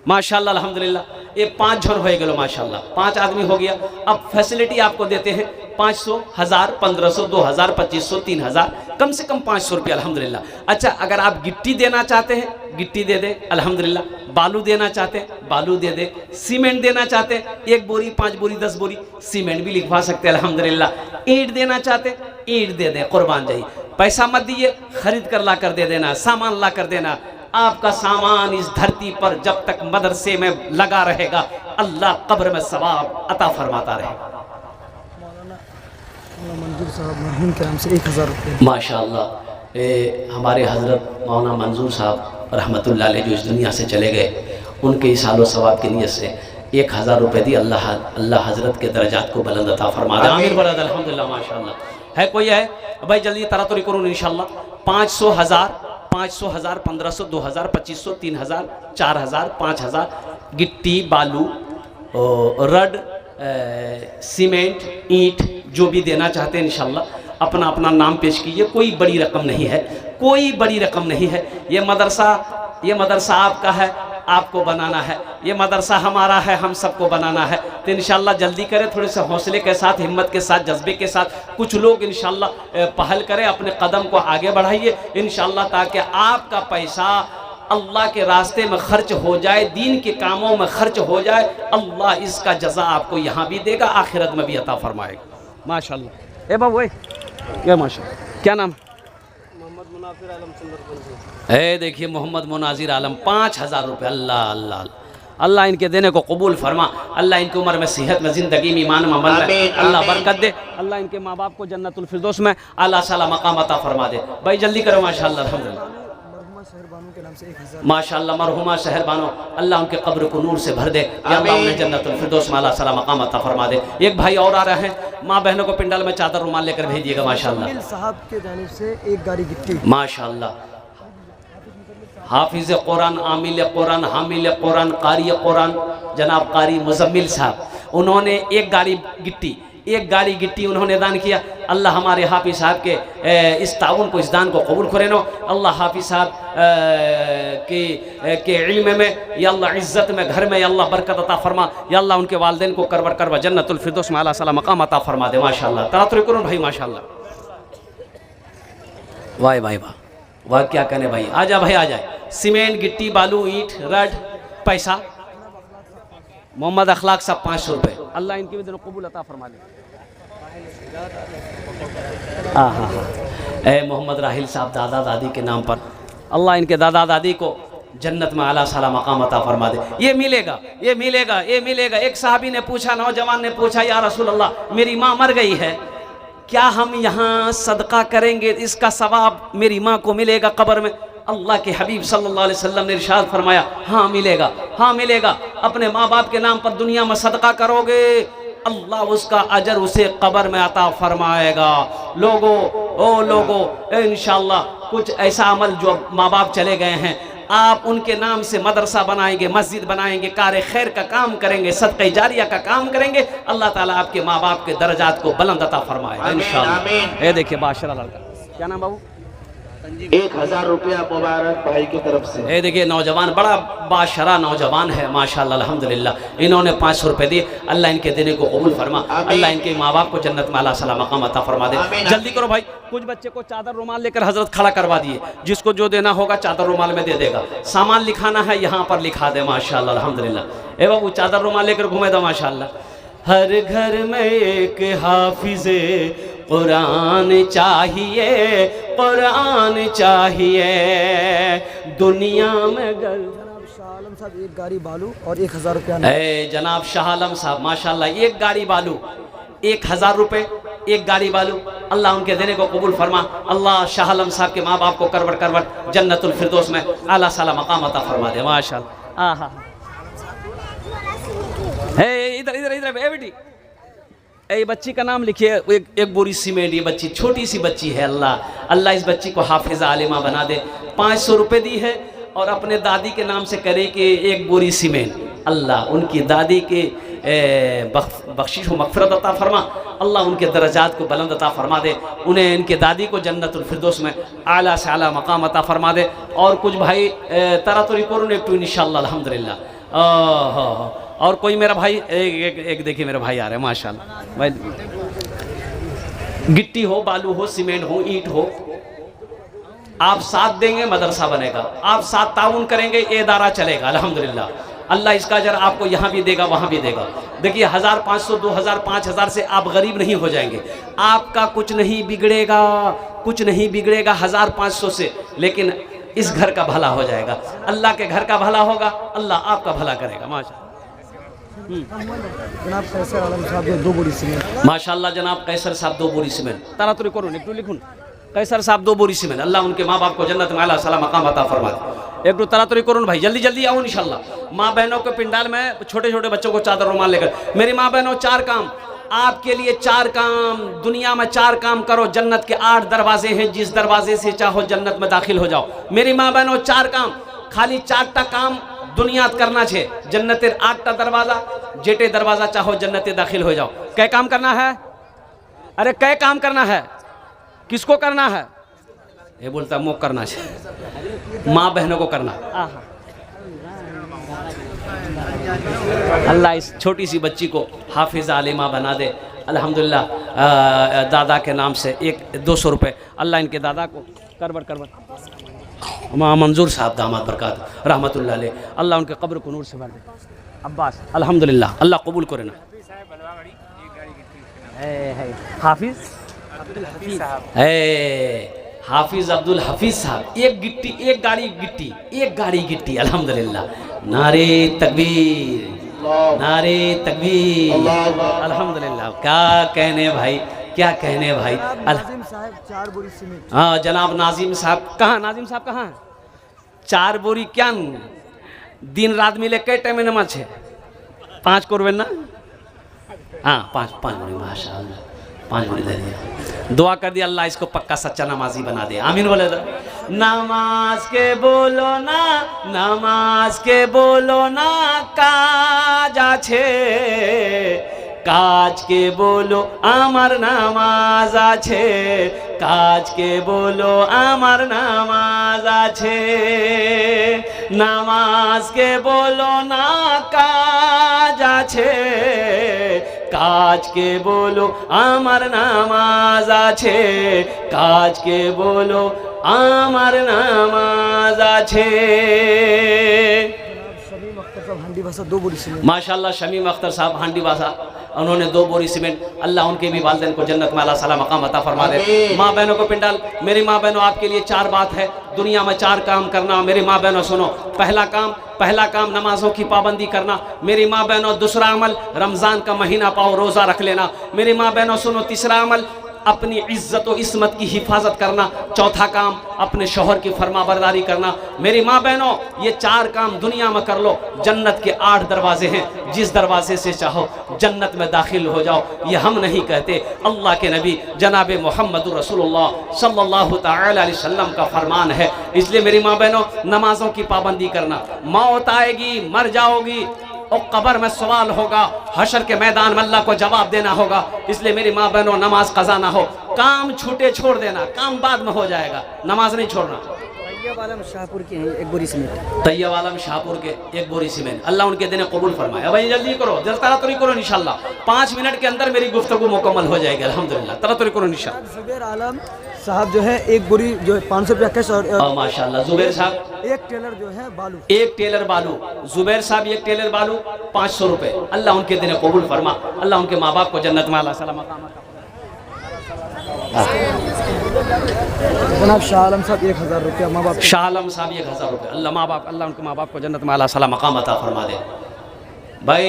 माशाल्लाह अल्हम्दुलिल्लाह। ये 5 जन हो गए माशाल्लाह, 5 आदमी हो गया। अब फैसिलिटी आपको देते हैं 500, 1000, 1500, 2000, 2500, 3000, कम से कम 500 रुपये अल्हम्दुलिल्लाह। अच्छा, अगर आप गिट्टी देना चाहते हैं गिट्टी दे दे अल्हम्दुलिल्लाह, बालू देना चाहते हैं बालू दे दे, सीमेंट देना चाहते हैं 1 बोरी, 5 बोरी, 10 बोरी सीमेंट भी लिखवा सकते हैं अल्हम्दुलिल्लाह। ईंट देना चाहते हैं ईंट दे दें, कुर्बान जाइए। पैसा मत दिए, खरीद कर ला कर दे देना, सामान ला कर देना। आपका सामान इस धरती पर जब तक मदरसे में लगा रहेगा, अल्लाह कब्र में सवाब अता फरमाता रहेगा। मंजूर साहब मरहूम के नाम से 1000 रुपये। माशाअल्लाह। हमारे हज़रत मौलाना मंजूर साहब रहमतुल्लाह अलैह जो इस दुनिया से चले गए, उनके इसालो सवाब की नीयत से 1000 रुपये दी। अल्लाह हज़रत के दर्जात को बुलंद अता फरमा दे। आमीन बरद अल्हम्दुलिल्लाह माशाअल्लाह। है कोई है भाई? जल्दी तरातुरी करूँ इंशाअल्लाह। 500, 1000, 500, 1000, 1500, 2000, 2500, 3000, 4000, 5000 गिट्टी, बालू, रड, सीमेंट, ईंट जो भी देना चाहते हैं इंशाअल्लाह अपना अपना नाम पेश कीजिए। कोई बड़ी रकम नहीं है, कोई बड़ी रकम नहीं है। ये मदरसा आपका है, आपको बनाना है। ये मदरसा हमारा है, हम सबको बनाना है। तो इंशाअल्लाह जल्दी करें, थोड़े से हौसले के साथ, हिम्मत के साथ, जज्बे के साथ कुछ लोग इंशाअल्लाह पहल करें, अपने कदम को आगे बढ़ाइए इंशाअल्लाह, ताकि आपका पैसा अल्लाह के रास्ते में खर्च हो जाए, दीन के कामों में खर्च हो जाए। अल्लाह इसका जज़ा आपको यहाँ भी देगा, आखिरत में भी अता फरमाएगा। माशाअल्लाह। ए बाबू ये माशाअल्लाह, क्या नाम? मोहम्मद मुनाफिर आलम चंद्रपुर। देखिए मोहम्मद मुनाजिर आलम, 5000 रुपये। अल्लाह अल्लाह अल्लाह इनके देने को कबूल फरमा। अल्लाह इनकी उम्र में, सेहत में, ज़िंदगी में, ईमान में, अमल में अल्लाह बरकत दे। अल्लाह इनके माँ बाप को जन्नतुल फिरदौस में अल्लाह साला मकाम अता फरमा दे। भाई जल्दी करो माशाअल्लाह अल्हम्दुलिल्लाह। शहरबानों के नाम से 1000 माशाअल्लाह मरहुमा शहरबानो, अल्लाह उनके कब्र को नूर से भर दे, या अल्लाह उन्हें जन्नतुल फिरदौस में आला सलाम मकाम अता फरमा दे। एक भाई और आ रहे हैं, माँ बहनों को पिंडाल में चादर रुमाल लेकर भेजिएगा माशाअल्लाह। आमिल साहब के जानिब से एक गाड़ी गिट्टी। माशाअल्लाह हाफिज कुरान, आमिल कुरान, हामिल कुरान, कारी कुरान जनाब कारी मुजम्मिल साहब, उन्होंने एक गाड़ी गिट्टी उन्होंने दान किया। अल्लाह हमारे हाफिज साहब के इस ताउन को, इस दान को कबूल करे नो। अल्लाह हाफिज साहब के इल्म में या अल्लाह इज़्ज़त में, घर में या अल्लाह बरकत अता फरमा, या अल्लाह उनके वालिदैन को करवर करवा जन्नतुल फिरदौस में आला सलाम मकाम अता फरमा दे। माशाअल्लाह तरातुर करो भाई, माशाअल्लाह वाह भाई वाह वाह, क्या कहने भाई। आजा भाई आ जाए। सीमेंट, गिट्टी, बालू, ईंट, रड, पैसा, मोहम्मद अखलाक साहब 500 रुपये। अल्लाह इनकी भी दिनों कबूल अता फरमा ले। हाँ हाँ हाँ, ए मोहम्मद राहिल साहब दादा दादी के नाम पर, अल्लाह इनके दादा दादी को जन्नत में आला साला मकाम अता फरमा दे। ये मिलेगा, ये मिलेगा, ये मिलेगा। एक साहबी ने पूछा, नौजवान ने पूछा, या रसूल अल्लाह मेरी माँ मर गई है, क्या हम यहाँ सदका करेंगे, इसका सवाब मेरी माँ को मिलेगा कब्र में? अल्लाह के हबीब सल्लल्लाहु अलैहि वसल्लम ने इरशाद फरमाया, हाँ मिलेगा, हाँ मिलेगा। अपने माँ बाप के नाम पर दुनिया में सदका करोगे, अल्लाह उसका अजर उसे कब्र में अता फरमाएगा। लोगों, ओ लोगों, इंशाअल्लाह कुछ ऐसा अमल जो माँ बाप चले गए हैं, आप उनके नाम से मदरसा बनाएंगे, मस्जिद बनाएंगे, कार खैर का काम करेंगे, सदक़े जारिया का काम करेंगे, अल्लाह ताला आपके माँ बाप के दर्जात को बुलंद अता फरमाएगा इंशाअल्लाह। ये देखिए बाशरा लड़का, क्या नाम बाबू? 1000 रुपया मुबारक भाई की तरफ से। ये देखिए नौजवान, बड़ा बाशरा नौजवान है माशाअल्लाह अल्हम्दुलिल्लाह। इन्होंने 500 रुपये दिए, अल्लाह इनके देने को कबूल फरमा, अल्लाह इनके माँ बाप को जन्नत में आला सलाम मकाम अता फरमा दे। जल्दी करो भाई, कुछ बच्चे को चादर रुमाल लेकर हजरत खड़ा करवा दिए, जिसको जो देना होगा चादर रुमाल में दे देगा। सामान लिखाना है यहाँ पर लिखा दे माशाअल्लाह अल्हम्दुलिल्लाह। ए बाबू चादर रुमाल लेकर घूमे दो माशाअल्लाह। हर घर में एक हाफिज़े कुरान चाहिए, कुरान चाहिए दुनिया में। जनाब शाह आलम साहब एक गाड़ी बालू और 1000 रुपया। जनाब शाह आलम साहब माशाअल्लाह, एक गाड़ी बालू, 1000 रुपये, एक गाड़ी बालू, अल्लाह उनके देने को कबूल फरमा। अल्लाह शाह आलम साहब के माँ बाप को करवट करवट जन्नतुल फिरदौस में आला साला मकाम अता फरमा दे माशाअल्लाह। हाँ हाँ, इधर इधर इधर बेटी, ये बच्ची का नाम लिखिए, एक बोरी सीमेंट। ये बच्ची छोटी सी बच्ची है, अल्लाह इस बच्ची को हाफिज़ आलिमा बना दे। 500 रुपये दी है और अपने दादी के नाम से करे कि एक बोरी सीमेंट। अल्लाह उनकी दादी के बख्शिश व मग़फ़िरत अता फरमा, अल्लाह उनके दर्जात को बुलंद अता फरमा दे, उन्हें इनके दादी को जन्नतुल फिरदौस में आला से आला मकाम अता फरमा दे। और कुछ भाई तरातुरी करूँ एक तो इंशाअल्लाह अल्हम्दुलिल्लाह। और कोई मेरा भाई एक देखिए मेरा भाई आ रहे हैं माशाअल्लाह भाई। गिट्टी हो, बालू हो, सीमेंट हो, ईंट हो, आप साथ देंगे मदरसा बनेगा, आप साथ ताउन करेंगे ये इदारा चलेगा अल्हम्दुलिल्लाह। अल्लाह इसका अजर आपको यहाँ भी देगा वहाँ भी देगा। देखिए 1500, 2000, 5000 से आप गरीब नहीं हो जाएंगे, आपका कुछ नहीं बिगड़ेगा, कुछ नहीं बिगड़ेगा 1500 से, लेकिन इस घर का भला हो जाएगा। अल्लाह के घर का भला होगा, अल्लाह आपका भला करेगा माशा। जनाब कैसर आलम साहब 2 बोरी सीमेंट। माशाअल्लाह जनाब कैसर साहब 2 बोरी सीमेंट। तारातुरी करूँ एक लिखूँ, कैसर साहब 2 बोरी सीमेंट, अल्लाह उनके माँ बाप को जन्नत में आला सलाम मकाम अता फरमा दे। एक दो तरातुरी करूँ भाई, जल्दी जल्दी आओ इंशाअल्लाह। माँ बहनों के पिंडाल में छोटे छोटे बच्चों को चादर रुमाल लेकर, मेरी माँ बहनों 4 काम आपके लिए, 4 काम दुनिया में, 4 काम करो। जन्नत के 8 दरवाजे हैं, जिस दरवाजे से चाहो जन्नत में दाखिल हो जाओ। मेरी माँ बहनों 4 काम, खाली 4टा काम दुनिया करना छे। जन्नतेर 8टा दरवाजा, जेटे दरवाजा चाहो जन्नते दाखिल हो जाओ। कै काम करना है? अरे कै काम करना है? किसको करना है? ये बोलता मुँह करना चाहिए, माँ बहनों को करना। अल्लाह इस छोटी सी बच्ची को हाफिज़ आलिमा बना दे अल्हम्दुलिल्लाह। दादा के नाम से 200 रुपये, अल्लाह इनके दादा को करवट करवट। माँ मंजूर साहब दामाद बरकत रहमतुल्लाह अलैह, अल्लाह उनके कब्र को नूर से भर दे। अब्बास अल्हम्दुलिल्लाह, अल्लाह कबूल करे ना। हाफिज़ हाफिज़ अब्दुल हफीज़ साहब, एक गिट्टी, एक गाड़ी गिट्टी, एक गाड़ी गिट्टी अल्हम्दुलिल्लाह। नारे तकबीर, नारे तकबीर अल्हम्दुलिल्लाह। क्या कहने भाई, क्या कहने भाई। नाजिम साहब 4 बोरी सीमेंट। हाँ जनाब नाजिम साहब, कहाँ नाजिम साहब कहाँ हैं? 4 बोरी क्या दिन रात मिले कई टाइम में नमाज है 5 করবেন ना हाँ 5 बोरी माशाअल्लाह 5 बोरी दे दिया दुआ कर दिया अल्लाह इसको पक्का सच्चा नमाजी बना दे आमीन बोले तो नमाज के बोलो ना नमाज के बोलो ना काज आछे काज के बोलो आमार नामाज आछे काज के बोलो आमार नामाज आछे नामाज के बोलो ना काज आछे काज के बोलो आमार नामाज आछे काज के बोलो आमार नामाज आछे शमीम अख्तर साहब हांडी भाषा 2 बोरी सीमेंट माशाल्लाह शमीम अख्तर साहब हांडी भाषा उन्होंने 2 बोरी सीमेंट अल्लाह उनके भी वालिदैन को जन्नत में अल्लाह सला मकाम अता फरमा दे माँ बहनों को पिंडाल मेरी माँ बहनों आपके लिए 4 बात है दुनिया में 4 काम करना मेरी माँ बहनों सुनो पहला काम नमाजों की पाबंदी करना मेरी माँ बहनों दूसरा अमल रमज़ान का महीना पाओ रोज़ा रख लेना मेरी माँ बहनों सुनो तीसरा अमल अपनी इज्जत और इस्मत की हिफाजत करना चौथा काम अपने शौहर की फरमाबरदारी करना मेरी माँ बहनों ये 4 काम दुनिया में कर लो जन्नत के 8 दरवाजे हैं जिस दरवाजे से चाहो जन्नत में दाखिल हो जाओ ये हम नहीं कहते अल्लाह के नबी जनाब मोहम्मद रसूलुल्लाह सल्लल्लाहु तआला अलैहि वसल्लम का फरमान है इसलिए मेरी माँ बहनों नमाजों की पाबंदी करना मौत आएगी मर जाओगी और कब्र में सवाल होगा हशर के मैदान में अल्लाह को जवाब देना होगा इसलिए मेरी माँ बहनों नमाज कज़ा ना हो काम छूटे छोड़ देना काम बाद में हो जाएगा नमाज नहीं छोड़ना तैयब आलम शाहपुर के हैं 1 बोरी सीमेंट तैयब आलम शाहपुर के 1 बोरी सीमेंट अल्लाह उनके दिन कबूल फरमाए भाई जल्दी करो जल्दी तरातुरी करो इंशाल्लाह 5 मिनट के अंदर मेरी गुफ्तगू मुकम्मल हो जाएगी अल्हम्दुलिल्लाह तरातुरी करो इंशाल्लाह जुबैर आलम साहब जो है 1 बोरी जो 500 रुपया कैश और माशाल्लाह जुबैर साहब 1 टेलर जो है बालू 1 टेलर बालू जुबैर साहब 1 टेलर बालू 500 रुपए अल्लाह उनके दिन कबूल फरमा अल्लाह उनके माँ बाप को जन्नत में अल्लाह सलाम जनाब शाह आलम साहब 1000 रुपया माँ बाप शाह आलम साहब 1000 रुपये अल्लाह माँ बाप अल्लाह उनके माँ बाप को जन्नत में अल्लाह सला मकाम अता फरमा दे भाई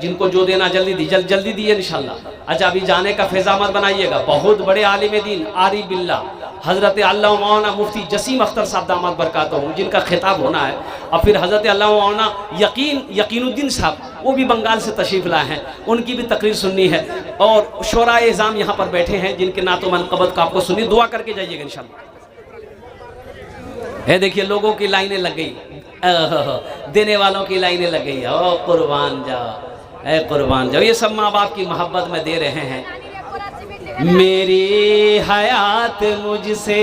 जिनको जो देना जल्दी दिए इंशाल्लाह अच्छा अभी जाने का फैज़ा मत बनाइएगा बहुत बड़े आलिम दीन आरिफ बिल्लाह हज़रत अल्लाह मौलाना मुफ्ती जसीम अख्तर साहब दामाद बरकातहू जिनका खिताब होना है और फिर हज़रत अल्लाह मौलाना यकीनुद्दीन साहब वो भी बंगाल से तशरीफ़ लाए हैं उनकी भी तकरीर सुननी है और शोराए इज़ाम यहाँ पर बैठे हैं जिनके नातो मनक़बत का आपको सुनी दुआ करके जाइएगा इंशाल्लाह है देखिए लोगों की लाइनें लग गई देने वालों की लाइनें लग गई ओ कुर्बान जाओ कुर्बान जाओ ये सब माँ बाप की मोहब्बत में दे रहे हैं मेरी हयात मुझसे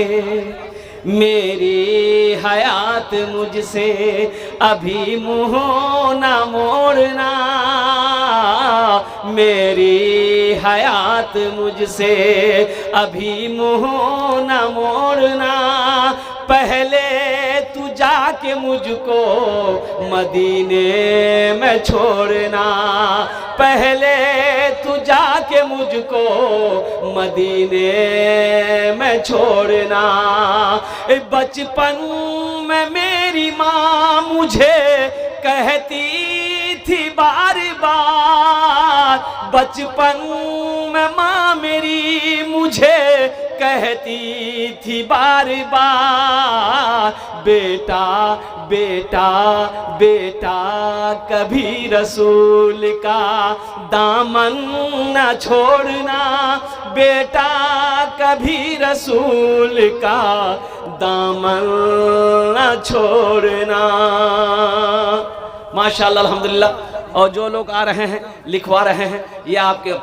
अभी मुँह ना मोड़ना मेरी हयात मुझसे अभी मुँह ना मोड़ना पहले तू जाके मुझको मदीने में छोड़ना पहले तू जाके मुझको मदीने में छोड़ना बचपन में मेरी माँ मुझे कहती थी बार बार बचपन में माँ मेरी मुझे कहती थी बार बार बेटा बेटा बेटा कभी रसूल का दामन न छोड़ना बेटा कभी रसूल का दामन न छोड़ना माशाअल्लाह अल्हम्दुलिल्लाह और जो लोग आ रहे हैं लिखवा रहे हैं ये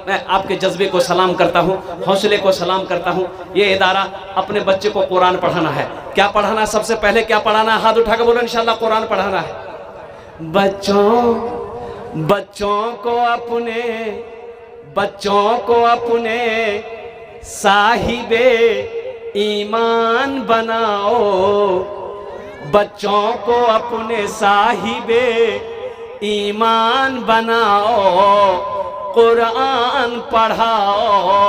मैं आपके जज्बे को सलाम करता हूँ हौसले को सलाम करता हूँ ये इदारा अपने बच्चे को कुरान पढ़ाना है क्या पढ़ाना है सबसे पहले क्या पढ़ाना है हाथ उठा के बोलो इंशाल्लाह कुरान पढ़ाना है बच्चों को अपने साहिबे ईमान बनाओ बच्चों को अपने साहिबे ईमान बनाओ कुरान पढ़ाओ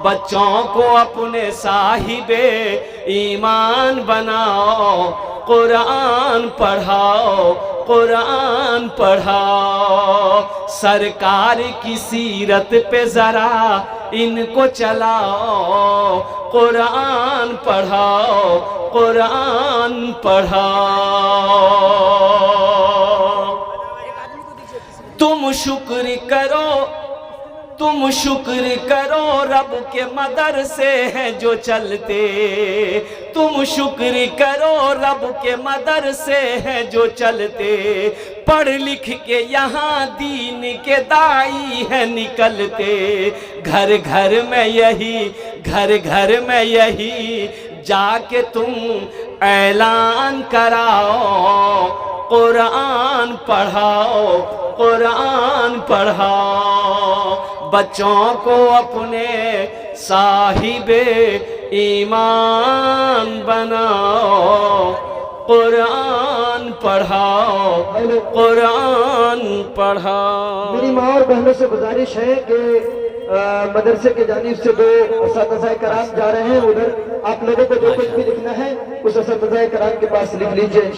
बच्चों को अपने साहिबे ईमान बनाओ कुरान पढ़ाओ सरकार की सीरत पे जरा इनको चलाओ, कुरान पढ़ाओ, कुरान पढ़ाओ। तुम शुक्र करो, तुम शुक्र करो रब के मदरसे हैं जो चलते, तुम शुक्र करो रब के मदरसे हैं जो चलते, पढ़ लिख के यहाँ दीन के दाई हैं निकलते। घर घर में यही, घर घर में यही जाके तुम ऐलान कराओ, कुरान पढ़ाओ, कुरान पढ़ाओ। बच्चों को अपने साहिबे ईमान बनाओ, कुरान पढ़ाओ, कुरान पढ़ाओ। मेरी माँ और बहनों से गुजारिश है कि मदरसे के जानिब से दो असातिज़ाए कराम जा रहे हैं उधर, आप लोगों को जो कुछ भी लिखना है उस असातिज़ाए कराम के पास लिख लीजिए।